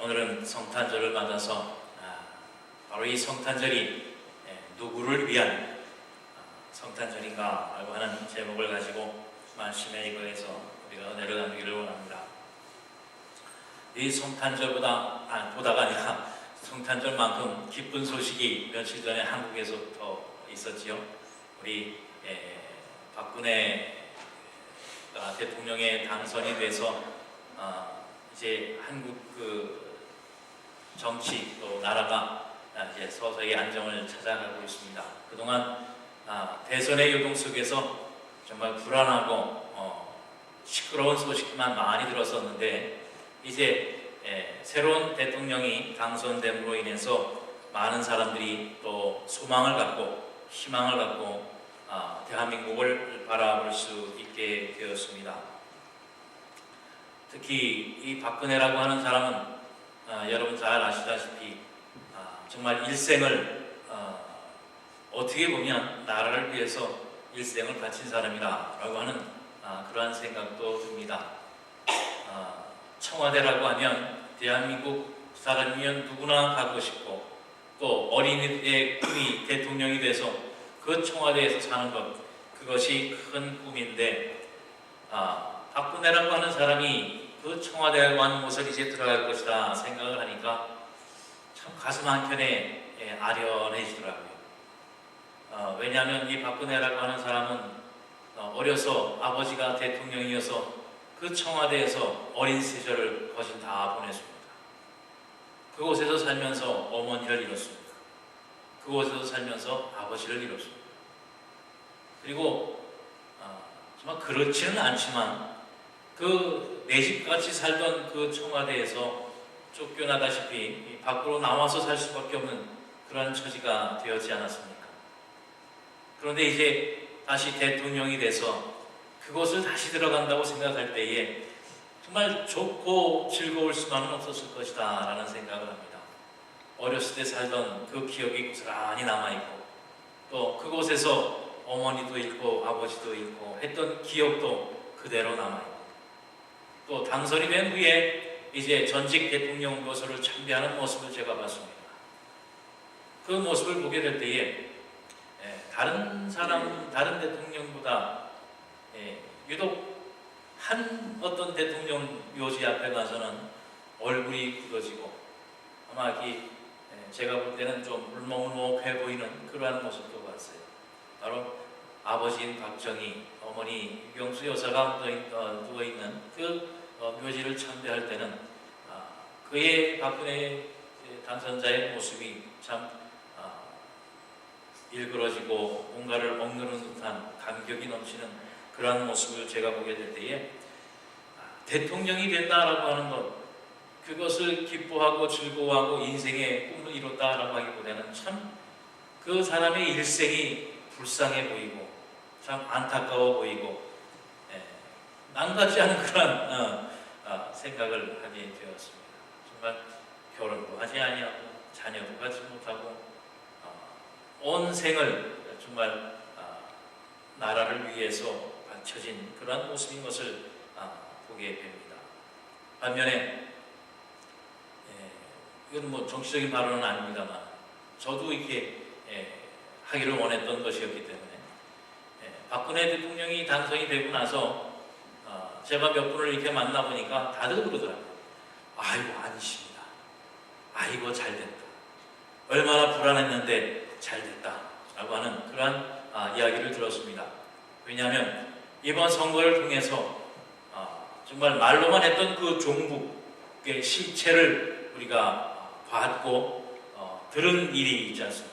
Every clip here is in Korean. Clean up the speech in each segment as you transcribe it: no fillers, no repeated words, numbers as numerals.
오늘은 성탄절을 맞아서 바로 이 성탄절이 누구를 위한 성탄절인가 라고 하는 제목을 가지고 말씀에 이거에서 우리가 은혜를 나누기를 원합니다. 이 성탄절보다가 아니라 성탄절만큼 기쁜 소식이 며칠 전에 한국에서부터 있었지요. 우리 박근혜 대통령에 당선이 돼서 이제 한국 정치 또 나라가 이제 서서히 안정을 찾아가고 있습니다. 그동안 대선의 요동 속에서 정말 불안하고 시끄러운 소식만 많이 들었었는데 이제 새로운 대통령이 당선됨으로 인해서 많은 사람들이 또 소망을 갖고 희망을 갖고 대한민국을 바라볼 수 있게 되었습니다. 특히 이 박근혜라고 하는 사람은 여러분 잘 아시다시피 정말 일생을 어떻게 보면 나라를 위해서 일생을 바친 사람이라고 하는 그러한 생각도 듭니다. 청와대라고 하면 대한민국 사람이면 누구나 가고 싶고 또 어린이의 꿈이 대통령이 돼서 그 청와대에서 사는 것, 그것이 큰 꿈인데 박근혜라고 하는 사람이 그 청와대라고 하는 곳을 이제 들어갈 것이다 생각을 하니까 참 가슴 한켠에 아련해지더라고요. 왜냐하면 이 박근혜라고 하는 사람은 어려서 아버지가 대통령이어서 그 청와대에서 어린 시절을 거진 다 보냈습니다. 그곳에서 살면서 어머니를 잃었습니다. 그곳에서 살면서 아버지를 잃었습니다. 그리고 정말 그렇지는 않지만 그 내 집같이 살던 그 청와대에서 쫓겨나다시피 밖으로 나와서 살 수밖에 없는 그런 처지가 되었지 않았습니까? 그런데 이제 다시 대통령이 돼서 그곳을 다시 들어간다고 생각할 때에 정말 좋고 즐거울 수만은 없었을 것이다 라는 생각을 합니다. 어렸을 때 살던 그 기억이 고스란히 남아있고 또 그곳에서 어머니도 있고 아버지도 있고 했던 기억도 그대로 남아있고 또 당선이 된 후에 이제 전직 대통령 노선을 참배하는 모습을 제가 봤습니다. 그 모습을 보게 될 때에 다른 대통령보다 유독 한 어떤 대통령 묘지 앞에 가서는 얼굴이 굳어지고 아마 제가 볼 때는 좀 울먹울먹해 보이는 그러한 모습도 봤어요. 바로 아버지인 박정희, 어머니 유경수 여사가 누워있는 그 묘지를 참배할 때는 그의 박근혜 당선자의 모습이 참 일그러지고 뭔가를 억누르는 듯한 감격이 넘치는 그러한 모습을 제가 보게 될 때에 대통령이 된다라고 하는 것, 그것을 기뻐하고 즐거워하고 인생의 꿈을 이뤘다라고 하기보다는 참 그 사람의 일생이 불쌍해 보이고 참 안타까워 보이고 남같지 않은 그런 생각을 하게 되었습니다. 정말 결혼도 하지 아니하고 자녀도 갖지 못하고 온 생을 정말 나라를 위해서 바쳐진 그런 모습인 것을 보게 됩니다. 반면에 이건 정치적인 발언은 아닙니다만 저도 이렇게 하기를 원했던 것이었기 때문에 박근혜 대통령이 당선이 되고 나서 제가 몇 분을 이렇게 만나보니까 다들 그러더라고요. 아이고 안심이다. 아이고 잘됐다. 얼마나 불안했는데 잘됐다 라고 하는 그러한 이야기를 들었습니다. 왜냐하면 이번 선거를 통해서 정말 말로만 했던 그 종북의 실체를 우리가 봤고 들은 일이 있지 않습니까?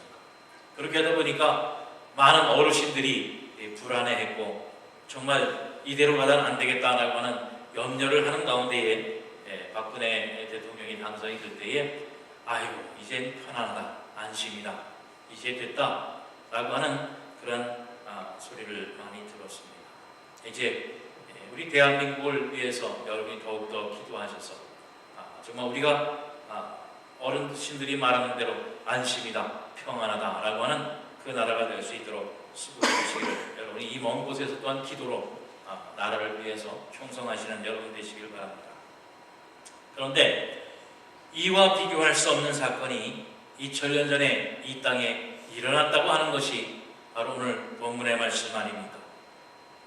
그렇게 하다 보니까 많은 어르신들이 불안해했고 정말 이대로 가다는 안 되겠다라고 하는 염려를 하는 가운데에 박근혜 대통령이 당선이 될 때에 아이고 이젠 편안하다, 안심이다, 이제 됐다 라고 하는 그런 소리를 많이 들었습니다. 이제 우리 대한민국을 위해서 여러분이 더욱더 기도하셔서 정말 우리가 어른신들이 말하는 대로 안심이다, 평안하다 라고 하는 그 나라가 될 수 있도록 수고해 주시기를 여러분이 이 먼 곳에서 또한 기도로 나라를 위해서 충성하시는 여러분 되시길 바랍니다. 그런데 이와 비교할 수 없는 사건이 2000년 전에 이 땅에 일어났다고 하는 것이 바로 오늘 본문의 말씀 아닙니까?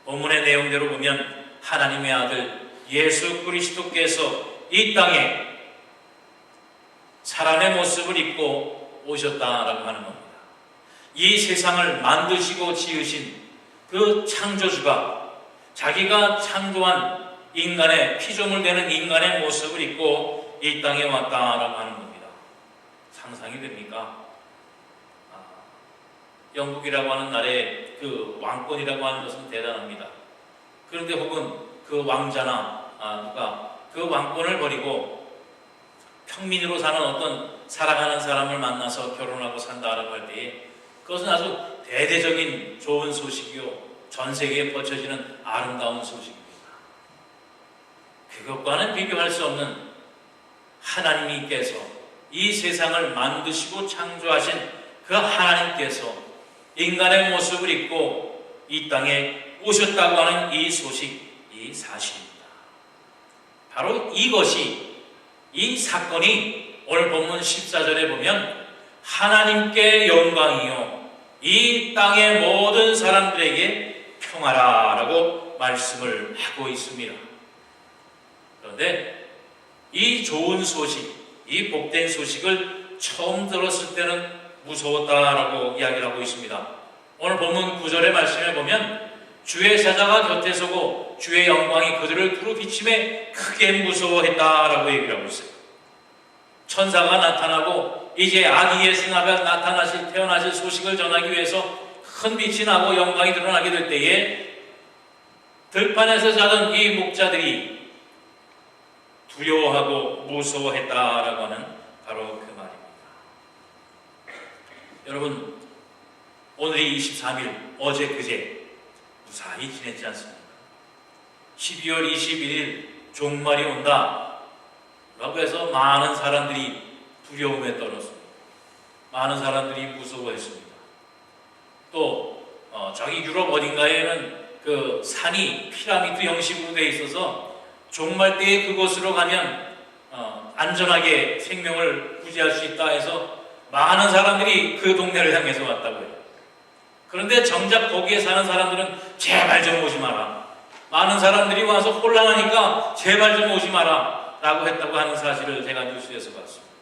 본문의 내용대로 보면 하나님의 아들 예수 그리스도께서 이 땅에 사람의 모습을 입고 오셨다라고 하는 겁니다. 이 세상을 만드시고 지으신 그 창조주가 자기가 창조한 인간의 피조물 되는 인간의 모습을 입고 이 땅에 왔다라고 하는 겁니다. 상상이 됩니까? 영국이라고 하는 나라의 그 왕권이라고 하는 것은 대단합니다. 그런데 혹은 그 왕자나 누가 그 왕권을 버리고 평민으로 사는 어떤 살아가는 사람을 만나서 결혼하고 산다라고 할 때에 그것은 아주 대대적인 좋은 소식이요, 전 세계에 뻗쳐지는 아름다운 소식입니다. 그것과는 비교할 수 없는 하나님께서 이 세상을 만드시고 창조하신 그 하나님께서 인간의 모습을 입고 이 땅에 오셨다고 하는 이 소식, 이 사실입니다. 바로 이것이, 이 사건이 오늘 본문 14절에 보면 하나님께 영광이요 이 땅의 모든 사람들에게 평화라라고 말씀을 하고 있습니다. 그런데 이 좋은 소식, 이 복된 소식을 처음 들었을 때는 무서웠다라고 이야기를 하고 있습니다. 오늘 본문 9절의 말씀에 보면 주의 사자가 곁에 서고 주의 영광이 그들을 두루 비침에 크게 무서워했다라고 얘기를 하고 있어요. 천사가 나타나고 이제 아기 예수가 태어나실 소식을 전하기 위해서 큰 빛이 나고 영광이 드러나게 될 때에 들판에서 자던 이 목자들이 두려워하고 무서워했다라고 하는 바로 그 말입니다. 여러분, 오늘이 23일, 어제 그제 무사히 지냈지 않습니까? 12월 21일 종말이 온다 라고 해서 많은 사람들이 두려움에 떨었습니다. 많은 사람들이 무서워했습니다. 또 저기 유럽 어딘가에는 그 산이 피라미드 형식으로 되어 있어서 종말 때에 그곳으로 가면 안전하게 생명을 구제할 수 있다 해서 많은 사람들이 그 동네를 향해서 왔다고 해요. 그런데 정작 거기에 사는 사람들은 제발 좀 오지 마라. 많은 사람들이 와서 혼란하니까 제발 좀 오지 마라 라고 했다고 하는 사실을 제가 뉴스에서 봤습니다.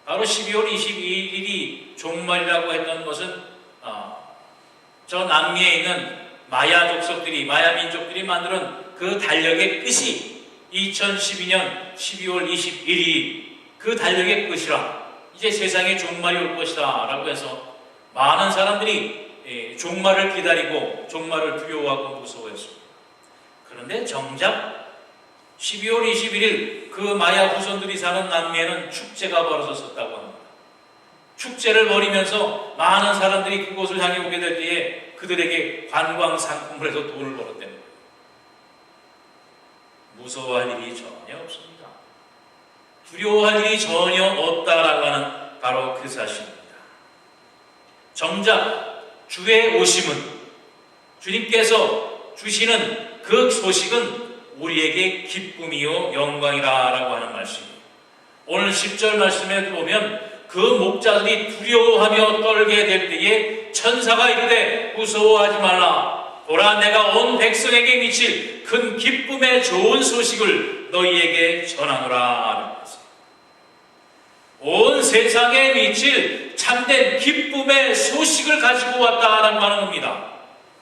바로 12월 22일이 종말이라고 했던 것은 저 남미에 있는 마야 족속들이, 마야 민족들이 만드는 그 달력의 끝이 2012년 12월 21일이 그 달력의 끝이라, 이제 세상에 종말이 올 것이다 라고 해서 많은 사람들이 종말을 기다리고 종말을 두려워하고 무서워했습니다. 그런데 정작 12월 21일 그 마야 후손들이 사는 남미에는 축제가 벌어졌었다고 합니다. 축제를 벌이면서 많은 사람들이 그곳을 향해 오게 될 때에 그들에게 관광 상품을 해서 돈을 벌었다는 거예요. 무서워할 일이 전혀 없습니다. 두려워할 일이 전혀 없다라고 하는 바로 그 사실입니다. 정작 주의 오심은, 주님께서 주시는 그 소식은 우리에게 기쁨이요 영광이라고 하는 말씀입니다. 오늘 10절 말씀에 보면 그 목자들이 두려워하며 떨게 될 때에 천사가 이르되 무서워하지 말라. 보라, 내가 온 백성에게 미칠 큰 기쁨의 좋은 소식을 너희에게 전하노라. 온 세상에 미칠 참된 기쁨의 소식을 가지고 왔다라고 하는 겁니다.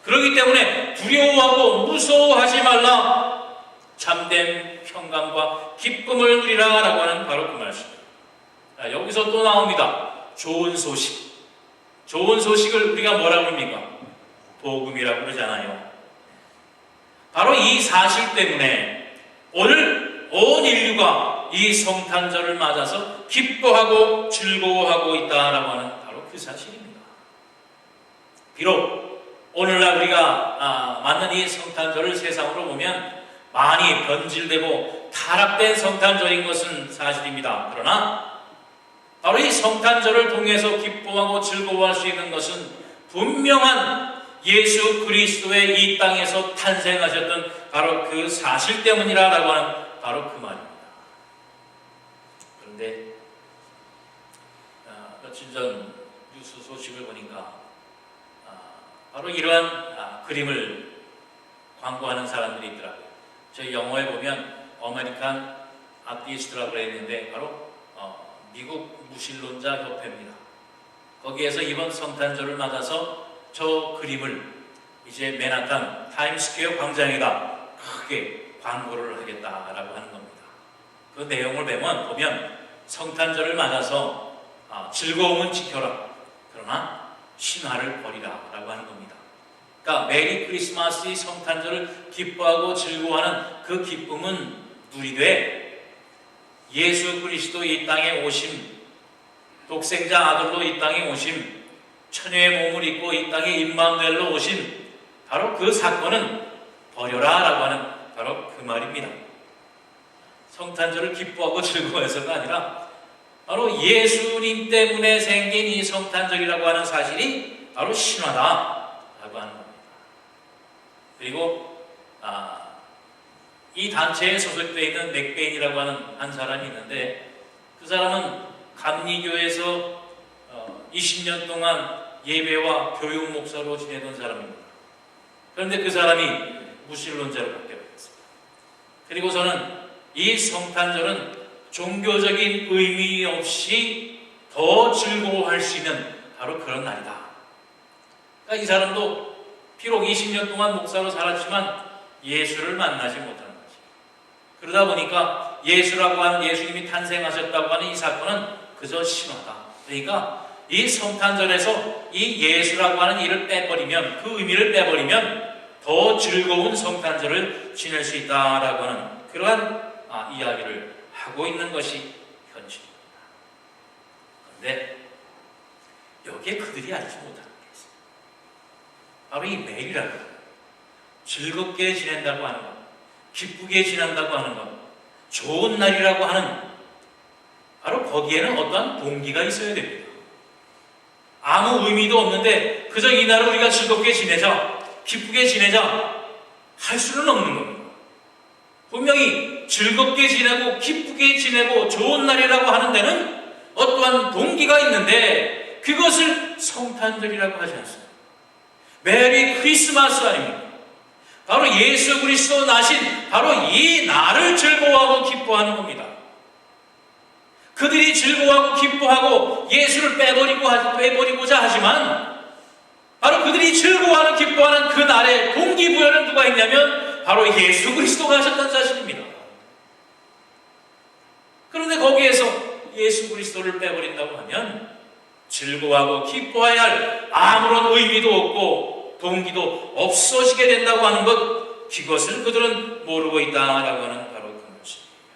그렇기 때문에 두려워하고 무서워하지 말라. 참된 평강과 기쁨을 누리라라고 하는 바로 그 말씀입니다. 여기서 또 나옵니다. 좋은 소식. 좋은 소식을 우리가 뭐라고 합니까? 복음이라고 그러잖아요. 바로 이 사실 때문에 오늘 온 인류가 이 성탄절을 맞아서 기뻐하고 즐거워하고 있다라고 하는 바로 그 사실입니다. 비록 오늘날 우리가 맞는 이 성탄절을 세상으로 보면 많이 변질되고 타락된 성탄절인 것은 사실입니다. 그러나 바로 이 성탄절을 통해서 기뻐하고 즐거워할 수 있는 것은 분명한 예수 그리스도의 이 땅에서 탄생하셨던 바로 그 사실 때문이라고 하는 바로 그 말입니다. 있는데 며칠 전 뉴스 소식을 보니까 바로 이러한 그림을 광고하는 사람들이 있더라고요. 저희 영어에 보면 아메리칸 아티스트라고 했는데 바로 미국 무신론자 협회입니다. 거기에서 이번 성탄절을 맞아서 저 그림을 이제 맨하탄 타임스퀘어 광장에다 크게 광고를 하겠다라고 하는 겁니다. 그 내용을 보면 성탄절을 맞아서 즐거움은 지켜라, 그러나 신화를 버리라 라고 하는 겁니다. 그러니까 메리 크리스마스의 성탄절을 기뻐하고 즐거워하는 그 기쁨은 누리되 예수 그리스도 이 땅에 오심, 독생자 아들로 이 땅에 오심, 처녀의 몸을 입고 이 땅에 임마누엘로 오심, 바로 그 사건은 버려라 라고 하는 바로 그 말입니다. 성탄절을 기뻐하고 즐거워해서가 아니라 바로 예수님 때문에 생긴 이 성탄절이라고 하는 사실이 바로 신화다라고 하는 겁니다. 그리고 이 단체에 소속되어 있는 맥베인이라고 하는 한 사람이 있는데 그 사람은 감리교에서 20년 동안 예배와 교육 목사로 지내던 사람입니다. 그런데 그 사람이 무신론자로 바뀌어버렸습니다. 그리고서는 이 성탄절은 종교적인 의미 없이 더 즐거워할 수 있는 바로 그런 날이다. 그러니까 이 사람도 비록 20년 동안 목사로 살았지만 예수를 만나지 못하는 거지. 그러다 보니까 예수라고 하는, 예수님이 탄생하셨다고 하는 이 사건은 그저 신화다. 그러니까 이 성탄절에서 이 예수라고 하는 일을 빼버리면, 그 의미를 빼버리면 더 즐거운 성탄절을 지낼 수 있다라고 하는 그러한 이야기를 하고 있는 것이 현실입니다. 그런데 여기에 그들이 알지 못하는 게 있어요. 바로 이 매일이라고 하는 것, 즐겁게 지낸다고 하는 것, 기쁘게 지낸다고 하는 것, 좋은 날이라고 하는, 바로 거기에는 어떠한 동기가 있어야 됩니다. 아무 의미도 없는데 그저 이 날을 우리가 즐겁게 지내자, 기쁘게 지내자 할 수는 없는 겁니다. 분명히 즐겁게 지내고 기쁘게 지내고 좋은 날이라고 하는 데는 어떠한 동기가 있는데 그것을 성탄절이라고 하지 않습니다. 메리 크리스마스 아닙니까? 바로 예수 그리스도 나신 바로 이 날을 즐거워하고 기뻐하는 겁니다. 그들이 즐거워하고 기뻐하고 예수를 빼버리고자 하지만 바로 그들이 즐거워하는 기뻐하는 그 날의 동기부여는 누가 있냐면 바로 예수 그리스도가 하셨다는 사실입니다. 그런데 거기에서 예수 그리스도를 빼버린다고 하면 즐거워하고 기뻐해야 할 아무런 의미도 없고 동기도 없어지게 된다고 하는 것, 그것을 그들은 모르고 있다라고 하는 바로 그 모습입니다.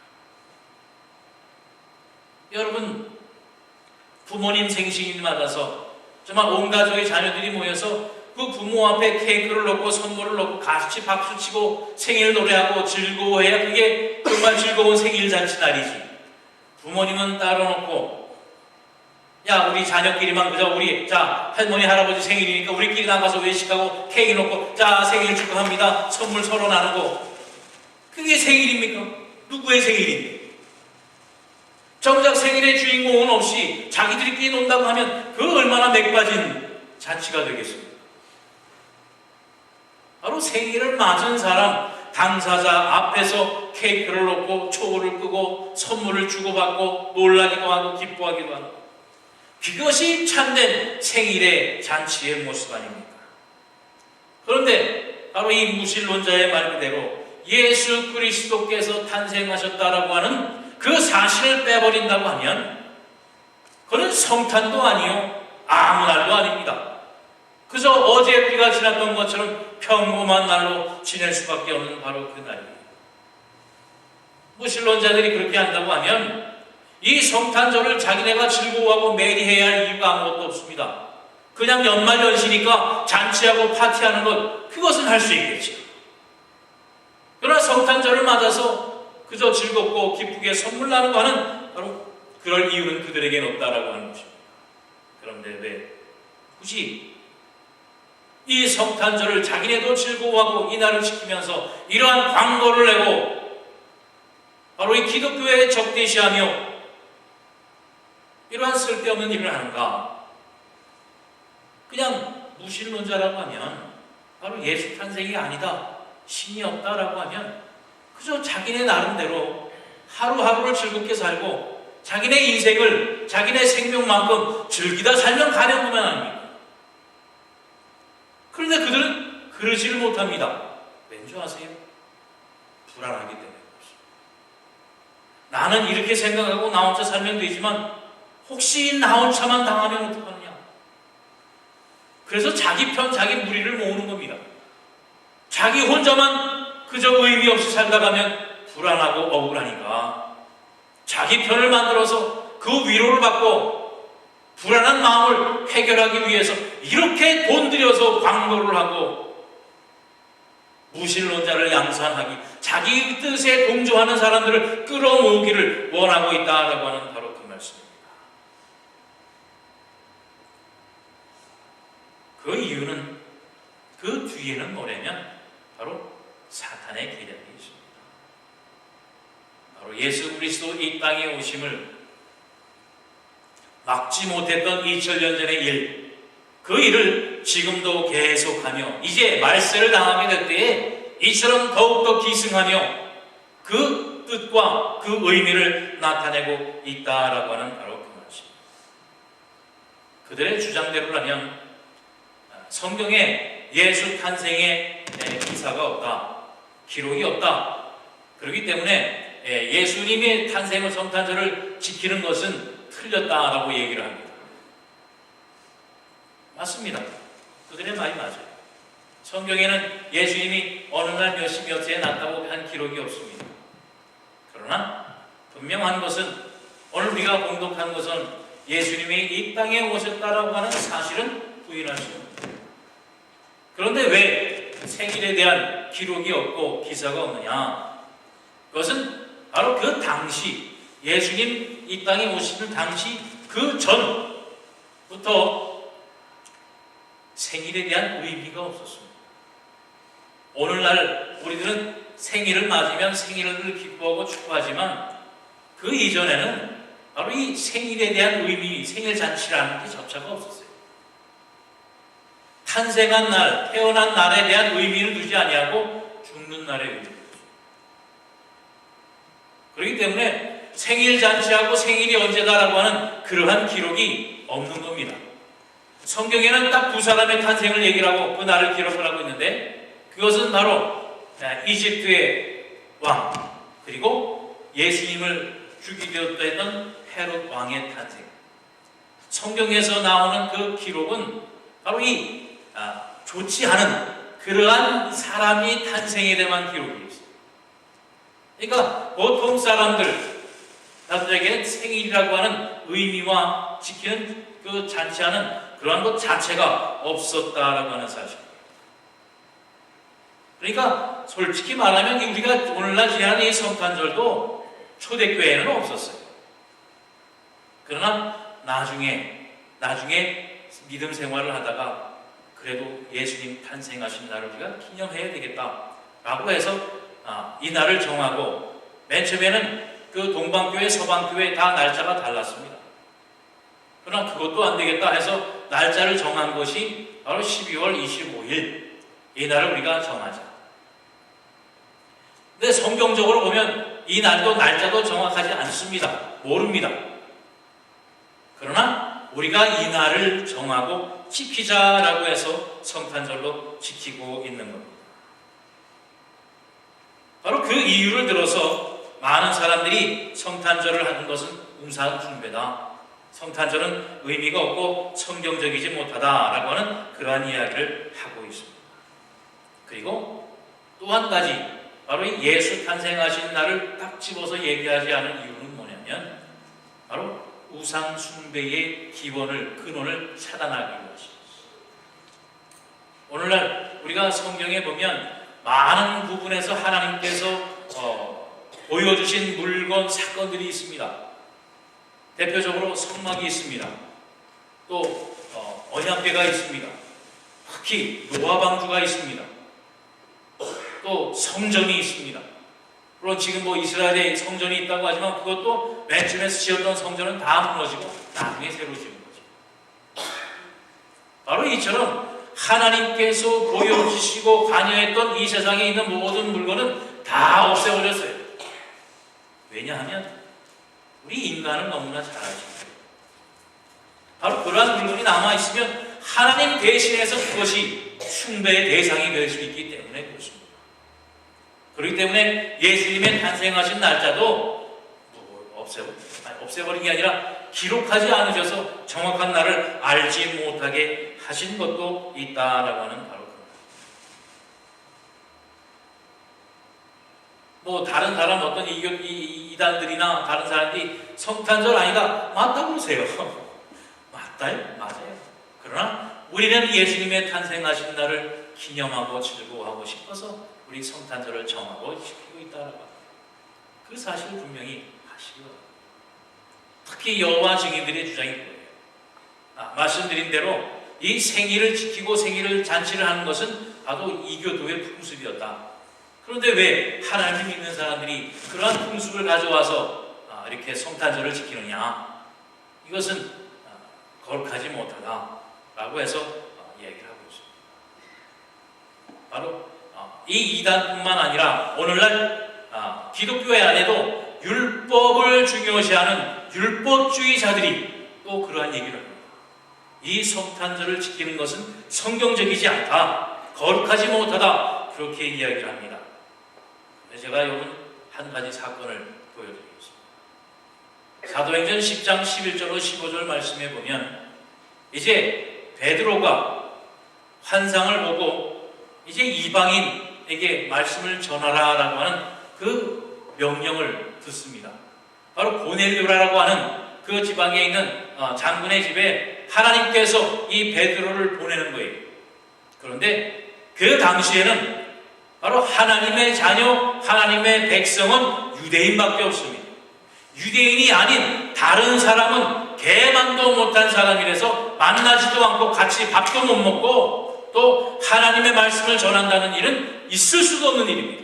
여러분, 부모님 생신을 맞아서 정말 온 가족의 자녀들이 모여서 그 부모 앞에 케이크를 놓고 선물을 놓고 같이 박수치고 생일 노래하고 즐거워해야 그게 정말 즐거운 생일 잔치 날이지. 부모님은 따로 놓고 야, 우리 자녀끼리만 그저 우리 할머니 할아버지 생일이니까 우리끼리 나가서 외식하고 케이크 놓고 생일 축하합니다, 선물 서로 나누고, 그게 생일입니까? 누구의 생일인데? 정작 생일의 주인공은 없이 자기들끼리 논다고 하면 그 얼마나 맥빠진 잔치가 되겠습니까? 바로 생일을 맞은 사람, 당사자 앞에서 케이크를 놓고 초를 끄고 선물을 주고받고 놀라기도 하고 기뻐하기도 하고, 그것이 참된 생일의 잔치의 모습 아닙니까? 그런데 바로 이 무신론자의 말 그대로 예수 그리스도께서 탄생하셨다라고 하는 그 사실을 빼버린다고 하면 그는 성탄도 아니요 아무 날도 아닙니다. 그저 어제 우리가 지났던 것처럼 평범한 날로 지낼 수밖에 없는 바로 그 날입니다. 무신론자들이 그렇게 한다고 하면 이 성탄절을 자기네가 즐거워하고 매일 해야 할 이유가 아무것도 없습니다. 그냥 연말연시니까 잔치하고 파티하는 것, 그것은 할 수 있겠죠. 그러나 성탄절을 맞아서 그저 즐겁고 기쁘게 선물 나누고 하는 바로 그럴 이유는 그들에게는 없다라고 하는 것입니다. 그런데 왜 굳이 이 성탄절을 자기네도 즐거워하고 이 날을 지키면서 이러한 광고를 내고 바로 이 기독교에 적대시하며 이러한 쓸데없는 일을 하는가? 그냥 무신론자라고 하면 바로 예수 탄생이 아니다, 신이 없다라고 하면 그저 자기네 나름대로 하루하루를 즐겁게 살고 자기네 인생을 자기네 생명만큼 즐기다 살면 가는 것만 아닙니까? 그런데 그들은 그러지를 못합니다. 왠지 아세요? 불안하기 때문에 그렇습니다. 나는 이렇게 생각하고 나 혼자 살면 되지만 혹시 나 혼자만 당하면 어떡하느냐? 그래서 자기 편, 자기 무리를 모으는 겁니다. 자기 혼자만 그저 의미 없이 살다 가면 불안하고 억울하니까 자기 편을 만들어서 그 위로를 받고 불안한 마음을 해결하기 위해서 이렇게 돈 들여서 광고를 하고 무신론자를 양산하기, 자기 뜻에 동조하는 사람들을 끌어모으기를 원하고 있다라고 하는 바로 그 말씀입니다. 그 이유는 그 뒤에는 뭐냐면 바로 사탄의 계략이 있습니다. 바로 예수 그리스도 이 땅에 오심을 막지 못했던 2000년 전의 일, 그 일을 지금도 계속하며 이제 말세를 당하게 될 때에 이처럼 더욱더 기승하며 그 뜻과 그 의미를 나타내고 있다라고 하는 바로 그 말씀입니다. 그들의 주장대로라면 성경에 예수 탄생의 기사가 없다, 기록이 없다. 그렇기 때문에 예수님의 탄생을, 성탄절을 지키는 것은 틀렸다라고 얘기를 합니다. 맞습니다. 그들의 말이 맞아요. 성경에는 예수님이 어느 날 몇 시 몇 시에 났다고 한 기록이 없습니다. 그러나 분명한 것은, 오늘 우리가 공독한 것은 예수님이 이 땅에 오셨다라고 하는 사실은 부인할 수 없습니다. 그런데 왜 생일에 대한 기록이 없고 기사가 없느냐? 그것은 바로 그 당시, 예수님 이 땅에 오시는 당시 그 전부터 생일에 대한 의미가 없었습니다. 오늘날 우리들은 생일을 맞으면 생일을 기뻐하고 축하하지만 그 이전에는 바로 이 생일에 대한 의미, 생일 잔치라는 게 접차가 없었어요. 탄생한 날, 태어난 날에 대한 의미를 두지 아니하고 죽는 날의 의미를 두죠. 그렇기 때문에 생일 잔치하고 생일이 언제다라고 하는 그러한 기록이 없는 겁니다. 성경에는 딱 두 사람의 탄생을 얘기를 하고 그 날을 기록을 하고 있는데, 그것은 바로 이집트의 왕, 그리고 예수님을 죽이려고 했던 헤롯 왕의 탄생. 성경에서 나오는 그 기록은 바로 이 좋지 않은 그러한 사람이 탄생에 대한 기록이 있어요. 그러니까 보통 사람들에게 생일이라고 하는 의미와 지키는 그 잔치하는 그러한 것 자체가 없었다라고 하는 사실입니다. 그러니까 솔직히 말하면 우리가 오늘날 지내는 이 성탄절도 초대교회에는 없었어요. 그러나 나중에 믿음 생활을 하다가 그래도 예수님 탄생하신 날을 우리가 기념해야 되겠다라고 해서 이 날을 정하고, 맨 처음에는 그 동방교회, 서방교회 다 날짜가 달랐습니다. 그러나 그것도 안 되겠다 해서 날짜를 정한 것이 바로 12월 25일, 이 날을 우리가 정하자. 근데 성경적으로 보면 이 날짜도 정확하지 않습니다. 모릅니다. 그러나 우리가 이 날을 정하고 지키자라고 해서 성탄절로 지키고 있는 겁니다. 바로 그 이유를 들어서 많은 사람들이 성탄절을 하는 것은 우상 숭배다, 성탄절은 의미가 없고 성경적이지 못하다라고 하는 그러한 이야기를 하고 있습니다. 그리고 또 한 가지, 바로 이 예수 탄생하신 날을 딱 집어서 얘기하지 않은 이유는 뭐냐면 바로 우상 숭배의 근원을 차단하기 위해서입니다. 오늘날 우리가 성경에 보면 많은 부분에서 하나님께서 보여주신 물건, 사건들이 있습니다. 대표적으로 성막이 있습니다. 또 언약궤가 있습니다. 특히 노아 방주가 있습니다. 또 성전이 있습니다. 물론 지금 뭐 이스라엘에 성전이 있다고 하지만 그것도 맨 처음에 지었던 성전은 다 무너지고 나중에 새로 지은 거죠. 바로 이처럼 하나님께서 보여주시고 관여했던 이 세상에 있는 모든 물건은 다 없애버렸어요. 왜냐하면 우리 인간은 너무나 잘 아십니다. 바로 그러한 물건이 남아있으면 하나님 대신해서 그것이 숭배의 대상이 될 수 있기 때문에 그렇습니다. 그렇기 때문에 예수님의 탄생하신 날짜도 없애버린 게 아니라 기록하지 않으셔서 정확한 날을 알지 못하게 하신 것도 있다라고 하는 바로 그겁니다. 뭐 다른 사람 어떤 이단들이나 다른 사람들이 성탄절 아니다 맞다고 그러세요. 맞다요? 맞아요. 그러나 우리는 예수님의 탄생하신 날을 기념하고 즐거워하고 싶어서 우리 성탄절을 정하고 지키고 있다라고 그 사실을 분명히 아시고 특히 여호와 증인들의 주장이 그거예요. 말씀드린 대로 이 생일을 지키고 생일을 잔치를 하는 것은 바로 이교도의 풍습이었다. 그런데 왜 하나님을 믿는 사람들이 그러한 풍습을 가져와서 이렇게 성탄절을 지키느냐? 이것은 거룩하지 못하다라고 해서 얘기를 하고 있습니다. 바로 이 이단뿐만 아니라 오늘날 기독교회 안에도 율법을 중요시하는 율법주의자들이 또 그러한 얘기를 합니다. 이 성탄절을 지키는 것은 성경적이지 않다, 거룩하지 못하다 그렇게 이야기를 합니다. 제가 여러분 한 가지 사건을 보여드리겠습니다. 사도행전 10장 11절로 15절 말씀해 보면 이제 베드로가 환상을 보고 이제 이방인에게 말씀을 전하라라고 하는 그 명령을 듣습니다. 바로 고넬료라고 하는 그 지방에 있는 장군의 집에 하나님께서 이 베드로를 보내는 거예요. 그런데 그 당시에는 바로 하나님의 자녀, 하나님의 백성은 유대인밖에 없습니다. 유대인이 아닌 다른 사람은 개만도 못한 사람이라서 만나지도 않고 같이 밥도 못 먹고 또 하나님의 말씀을 전한다는 일은 있을 수도 없는 일입니다.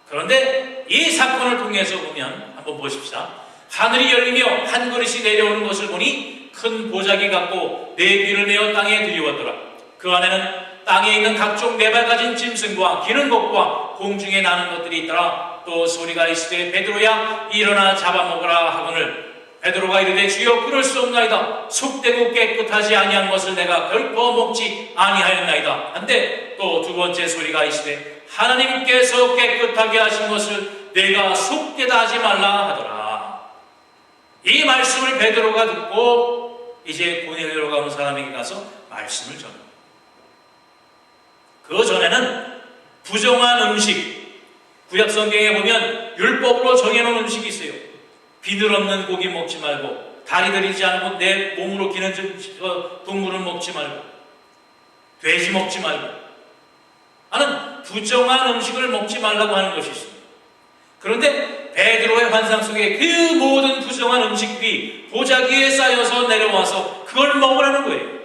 그런데 이 사건을 통해서 보면 한번 보십시다. 하늘이 열리며 한 그릇이 내려오는 것을 보니 큰 보자기 같고 네 귀를 내어 땅에 들이웠더라. 그 안에는 땅에 있는 각종 네 발 가진 짐승과 기는 것과 공중에 나는 것들이 있더라. 또 소리가 있으되 베드로야 일어나 잡아먹으라 하거늘 베드로가 이르되 주여 그럴 수 없나이다. 속되고 깨끗하지 아니한 것을 내가 결코 먹지 아니하였나이다. 한데 또 두 번째 소리가 있으되 하나님께서 깨끗하게 하신 것을 내가 속되다 하지 말라 하더라. 이 말씀을 베드로가 듣고 이제 고넬료가 온 사람에게 가서 말씀을 전합니다. 그 전에는 부정한 음식, 구약성경에 보면 율법으로 정해놓은 음식이 있어요. 비늘 없는 고기 먹지 말고, 다리 들이지 않고 내 몸으로 기는 동물은 먹지 말고, 돼지 먹지 말고 하는 부정한 음식을 먹지 말라고 하는 것이 있습니다. 그런데 베드로의 환상 속에 그 모든 부정한 음식들이 보자기에 쌓여서 내려와서 그걸 먹으라는 거예요.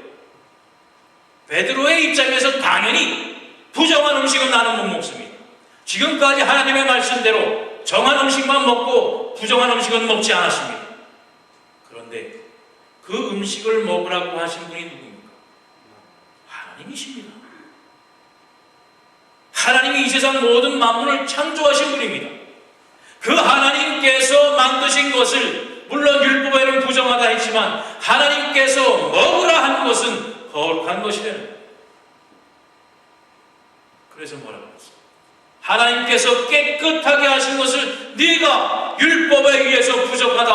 베드로의 입장에서 당연히 부정한 음식은 나는 못 먹습니다. 지금까지 하나님의 말씀대로 정한 음식만 먹고 부정한 음식은 먹지 않았습니다. 그런데 그 음식을 먹으라고 하신 분이 누구입니까? 하나님이십니다. 하나님이 이 세상 모든 만물을 창조하신 분입니다. 그 하나님께서 만드신 것을 물론 율법에는 부정하다 했지만 하나님께서 먹으라 한 것은 거룩한 것이라는 거예요. 그래서 뭐라고 했어요? 하나님께서 깨끗하게 하신 것을 네가 율법에 의해서 부족하다,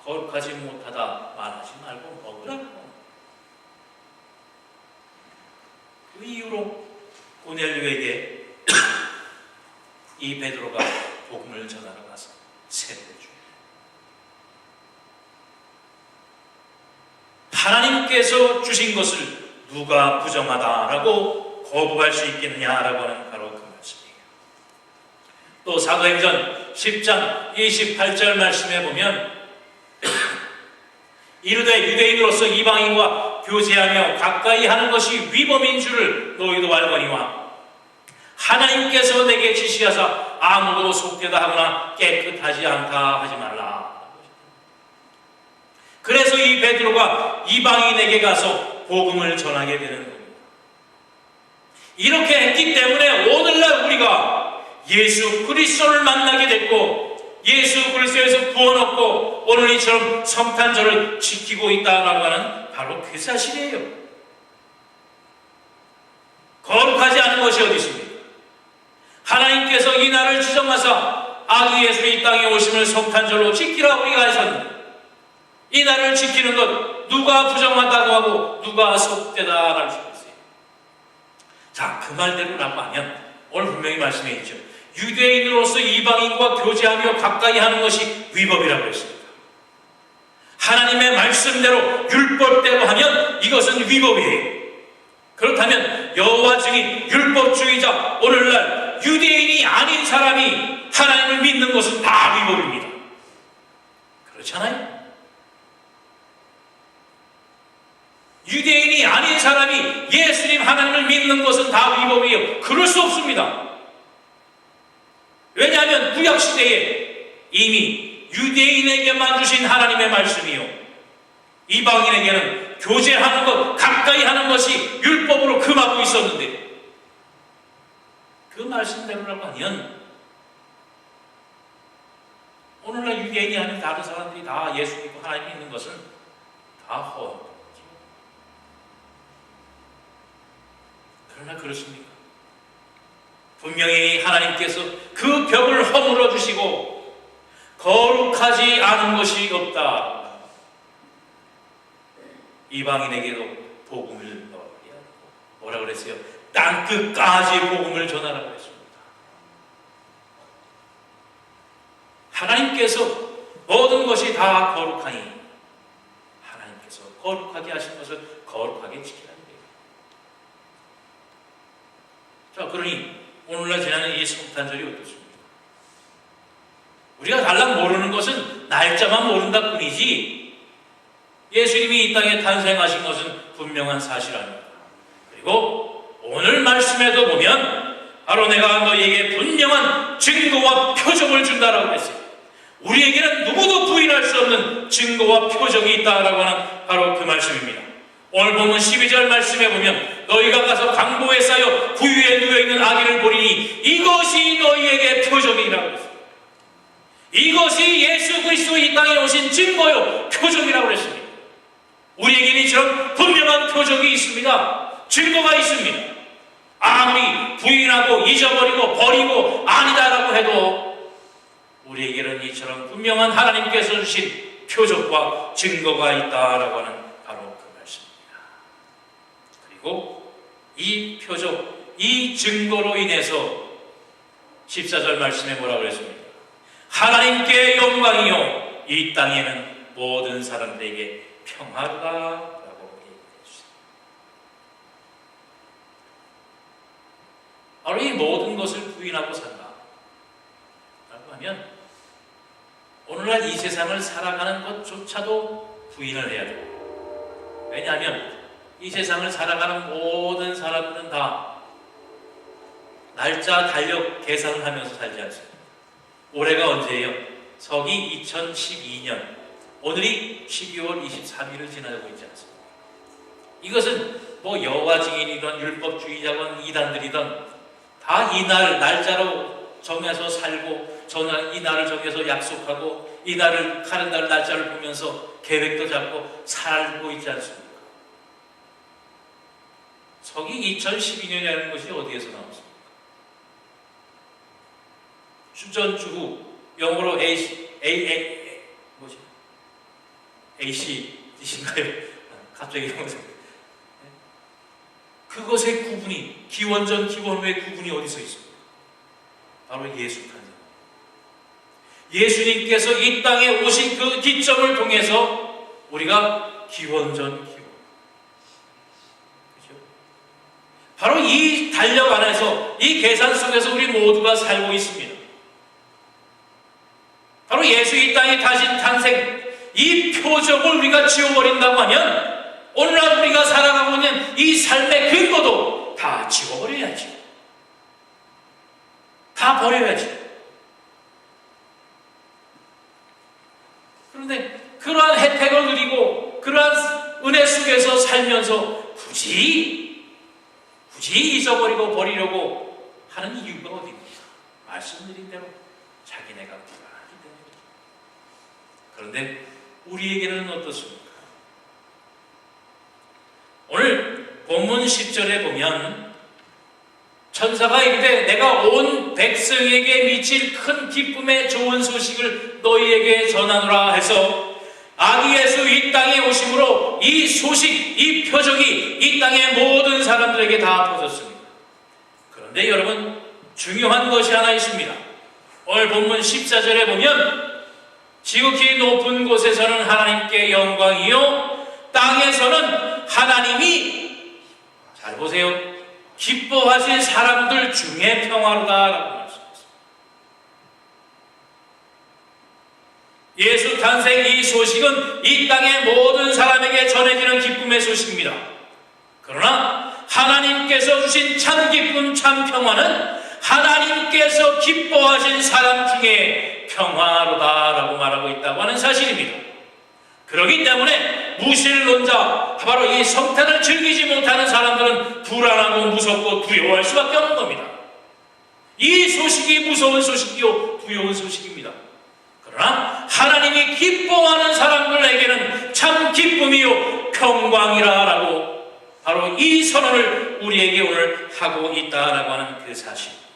거룩하지 못하다 말하지 말고 먹으라고. 그 이유로 고넬료에게 이 베드로가 복음을 전하러 가서 세례를 줍니다. 하나님께서 주신 것을 누가 부정하다라고 거부할 수 있겠느냐라고 하는 바로 그 말씀이에요. 또 사도행전 10장 28절 말씀에 보면 이르되 유대인으로서 이방인과 교제하며 가까이 하는 것이 위법인 줄을 너희도 알거니와 하나님께서 내게 지시하사 아무도 속되다 하거나 깨끗하지 않다 하지 말라. 그래서 이 베드로가 이방인에게 가서 복음을 전하게 되는 겁니다. 이렇게 했기 때문에 오늘날 우리가 예수 그리스도를 만나게 됐고 예수 그리스도에서 구원 얻고 오늘 이처럼 성탄절을 지키고 있다라고 하는 바로 그 사실이에요. 거룩하지 않은 것이 어디 있습니까? 하나님께서 이 날을 지정하사 아기 예수의 이 땅에 오심을 성탄절로 지키라 우리가 하셨는데 이 날을 지키는 것 누가 부정하다고 하고 누가 속되다라고 할 수 있어요. 자, 그 말대로라고 하면 오늘 분명히 말씀해 있죠. 유대인으로서 이방인과 교제하며 가까이 하는 것이 위법이라고 했습니다. 하나님의 말씀대로 율법대로 하면 이것은 위법이에요. 그렇다면 여호와 증인 율법주의자 오늘날 유대인이 아닌 사람이 하나님을 믿는 것은 다 위법입니다. 그렇잖아요? 유대인이 아닌 사람이 예수님 하나님을 믿는 것은 다 위법이에요. 그럴 수 없습니다. 왜냐하면 구약시대에 이미 유대인에게만 주신 하나님의 말씀이요 이방인에게는 교제하는 것, 가까이 하는 것이 율법으로 금하고 있었는데 그 말씀대로라고 하면 오늘날 유대인이 아닌 다른 사람들이 다 예수 믿고 하나님 믿는 것은 다 허. 그러나 그렇습니까? 분명히 하나님께서 그 벽을 허물어 주시고 거룩하지 않은 것이 없다. 이방인에게도 복음을 뭐라 그랬어요? 땅끝까지 복음을 전하라고 했습니다. 하나님께서 모든 것이 다 거룩하니 하나님께서 거룩하게 하신 것을 거룩하게 지키라는 거예요. 자, 그러니 오늘날 지나는 이 성탄절이 어떻습니까? 우리가 달랑 모르는 것은 날짜만 모른다 뿐이지 예수님이 이 땅에 탄생하신 것은 분명한 사실 아닙니다. 그리고 오늘 말씀에도 보면 바로 내가 너희에게 분명한 증거와 표적을 준다라고 했어요. 우리에게는 누구도 부인할 수 없는 증거와 표적이 있다라고 하는 바로 그 말씀입니다. 오늘 보면 12절 말씀에 보면 너희가 가서 강보에 쌓여 부유에 누워있는 아기를 보리니 이것이 너희에게 표적이라고 했어요. 이것이 예수 그리스도 이 땅에 오신 증거요 표적이라고 했습니다. 우리에게는 이처럼 분명한 표적이 있습니다. 증거가 있습니다. 아무리 부인하고 잊어버리고 버리고 아니다라고 해도 우리에게는 이처럼 분명한 하나님께서 주신 표적과 증거가 있다라고 하는 바로 그 말씀입니다. 그리고 이 표적, 이 증거로 인해서 14절 말씀에 뭐라고 그랬습니까? 하나님께 영광이요 이 땅에는 모든 사람들에게 평화로다라고 얘기해주세요. 바로 이 모든 것을 부인하고 산다 라고 하면 오늘날 이 세상을 살아가는 것조차도 부인을 해야 돼요. 왜냐하면 이 세상을 살아가는 모든 사람들은 다 날짜 달력 계산을 하면서 살지 않습니다. 올해가 언제예요? 서기 2012년 오늘이 12월 23일을 지나고 있지 않습니까? 이것은 뭐 여호와 증인이든 율법주의자건 이단들이든 다 이날 날짜로 정해서 살고 이 날을 정해서 약속하고 이 날을 카렌다를 날짜를 보면서 계획도 잡고 살고 있지 않습니까? 서기 2012년이라는 것이 어디에서 나왔습니까? 주전주후 영어로 AC이신가요? 갑자기 그것의 구분이 기원전 기원후의 구분이 어디서 있습니까? 바로 예수 탄생. 예수님께서 이 땅에 오신 그 기점을 통해서 우리가 기원전 기원. 그렇죠? 바로 이 달력 안에서 이 계산 속에서 우리 모두가 살고 있습니다. 바로 예수 이 땅에 다신 탄생 이 표적을 우리가 지워버린다고 하면 오늘날 우리가 살아가고 있는 이 삶의 근거도 다 지워버려야지. 다 버려야지. 그런데 그러한 혜택을 누리고 그러한 은혜 속에서 살면서 굳이 잊어버리고 버리려고 하는 이유가 어디입니까? 말씀드린 대로 자기네가 불안하기 때문입니다. 그런데 우리에게는 어떻습니까? 오늘 본문 10절에 보면 천사가 이르되 내가 온 백성에게 미칠 큰 기쁨의 좋은 소식을 너희에게 전하노라 해서 아기 예수 이 땅에 오심으로 이 소식, 이 표적이 이 땅의 모든 사람들에게 다 퍼졌습니다. 그런데 여러분, 중요한 것이 하나 있습니다. 오늘 본문 14절에 보면 지극히 높은 곳에서는 하나님께 영광이요 땅에서는 하나님이, 잘 보세요, 기뻐하신 사람들 중에 평화로다라고 말씀했습니다. 예수 탄생 이 소식은 이 땅의 모든 사람에게 전해지는 기쁨의 소식입니다. 그러나 하나님께서 주신 참 기쁨, 참 평화는 하나님께서 기뻐하신 사람 중에 평화로다라고 말하고 있다고 하는 사실입니다. 그렇기 때문에 무신론자, 바로 이 성탄을 즐기지 못하는 사람들은 불안하고 무섭고 두려워할 수밖에 없는 겁니다. 이 소식이 무서운 소식이요 두려운 소식입니다. 그러나 하나님이 기뻐하는 사람들에게는 참 기쁨이요 평강이라라고 바로 이 선언을 우리에게 오늘 하고 있다라고 하는 그 사실입니다.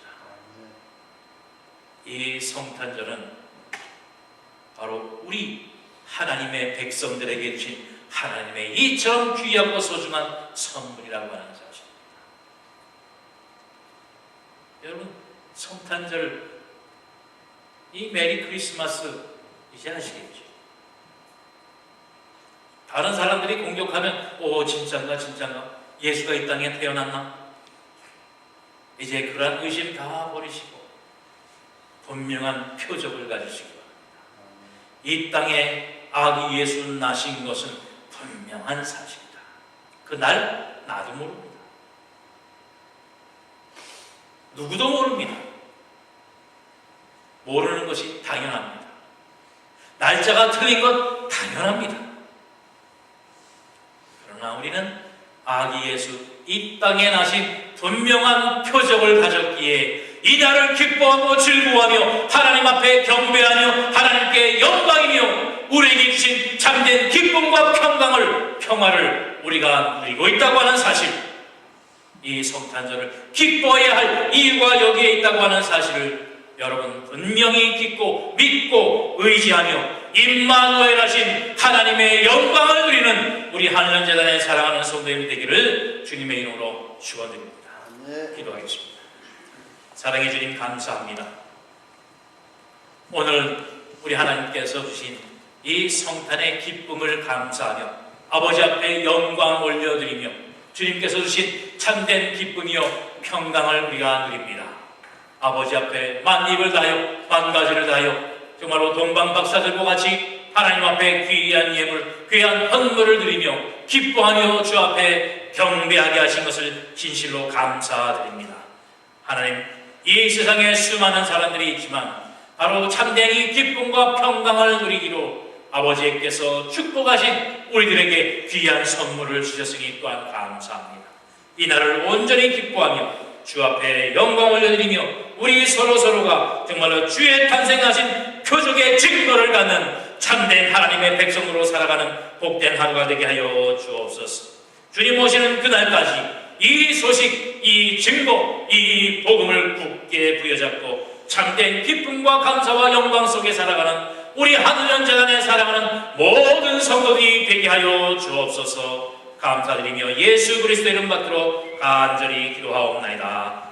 이 성탄절은 바로 우리 하나님의 백성들에게 주신 하나님의 이처럼 귀하고 소중한 선물이라고 하는 사실입니다. 여러분, 성탄절, 이 메리 크리스마스 이제 아시겠죠? 다른 사람들이 공격하면 진짠가 예수가 이 땅에 태어났나? 이제 그러한 의심 다 버리시고 분명한 표적을 가지시기 바랍니다. 이 땅에 아기 예수 나신 것은 분명한 사실이다. 그날 나도 모릅니다. 누구도 모릅니다. 모르는 것이 당연합니다. 날짜가 틀린 것 당연합니다. 그러나 우리는 아기 예수 이 땅에 나신 분명한 표적을 가졌기에 이날을 기뻐하고 즐거워하며 하나님 앞에 경배하며 하나님께 영광이며 우리에게 주신 참된 기쁨과 평화를 우리가 누리고 있다고 하는 사실, 이 성탄절을 기뻐해야 할 이유가 여기에 있다고 하는 사실을 여러분 분명히 믿고 의지하며 임마누엘 하신 하나님의 영광을 누리는 우리 한련재단의 사랑하는 성도님이 되기를 주님의 이름으로 축원드립니다. 기도하겠습니다. 사랑해 주님 감사합니다. 오늘 우리 하나님께서 주신 이 성탄의 기쁨을 감사하며 아버지 앞에 영광 올려드리며 주님께서 주신 참된 기쁨이요 평강을 우리가 누립니다. 아버지 앞에 만입을 다하여 만가지를 다하여 정말로 동방박사들과 같이 하나님 앞에 귀한 예물, 귀한 헌물을 드리며 기뻐하며 주 앞에 경배하게 하신 것을 진실로 감사드립니다. 하나님, 이 세상에 수많은 사람들이 있지만 바로 참된 이 기쁨과 평강을 누리기로 아버지께서 축복하신 우리들에게 귀한 선물을 주셨으니 또한 감사합니다. 이 날을 온전히 기뻐하며 주 앞에 영광 올려드리며 우리 서로가 정말로 주의 탄생하신 표적의 증거를 갖는 참된 하나님의 백성으로 살아가는 복된 하루가 되게 하여 주옵소서. 주님 오시는 그날까지 이 소식, 이 증거, 이 복음을 굳게 부여잡고 참된 기쁨과 감사와 영광 속에 살아가는 우리 한련재단에 살아가는 모든 성도들이 되게 하여 주옵소서. 감사드리며 예수 그리스도의 이름 받들어 간절히 기도하옵나이다.